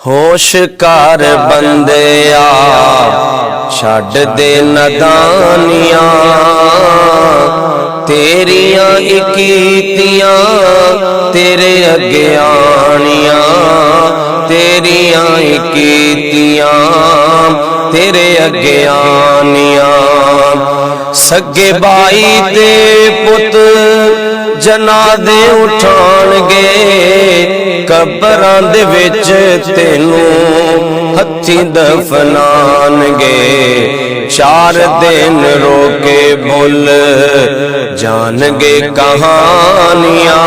होश कर बंदिया छड़ दे नदानियां तेरियां कीतियां तेरे अगे आनियां तेरियां कीतियां तेरे अगे आनियां सगे बाई दे पुत जनादे उठाणगे कबरां दे विच तेनू हथी दफनाणगे चार दिन रोके भुल जानगे कहानियां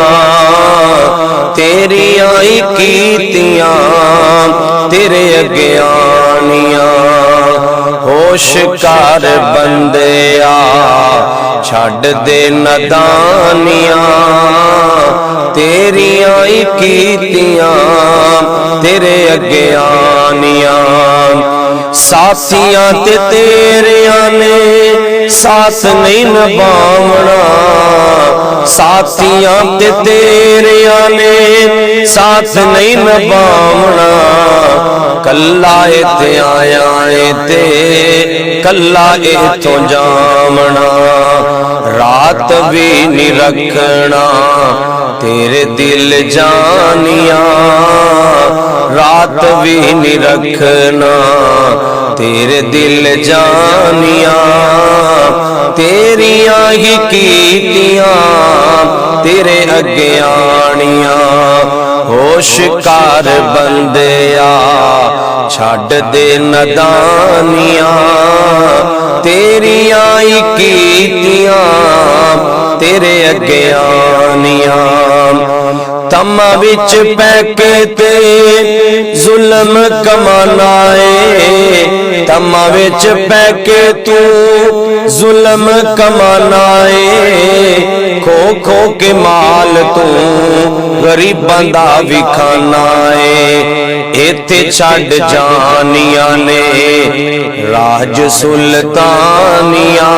तेरियां कीतियां तेरे अगे आनियां होश कर बंदिया छड़ दे नदानियां तेरियां कीतियां तेरे अगे आनियां साथियां ते तेरियां ने साथ नहीं निभावना साथियां ते तेरियां ने साथ नहीं निभावना कल्ला इत्थे आया ते कल्ला इत्थों जावना रात भी नहीं रखना तेरे दिल जानिया रात भी नहीं रखना तेरे दिल जानिया तेरियां ही कीतियां तेरे अगे आनियां होश कर बंदिया छड़ दे नदानियां तेरियां ही कीतियां तेरे अगे आनियां तमा विच पैके ते जुल्म कमाना है तमा विच पैके तू जुल्म कमाना है खो खो के माल तू गरीबां दा भी खाना है इत्थे छड़ जानियां ने राज सुल्तानियां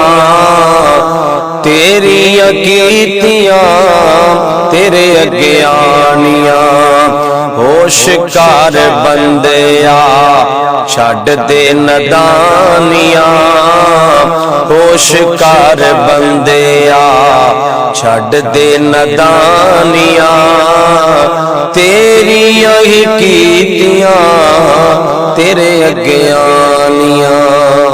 तेरियां कीतियां तेरे अगे आनियां होश कर बंदिया छड़ दे नदानियां होश कर बंदिया छड़ दे नदानियां तेरियां ही कीतियां तेरे अगे आनियां।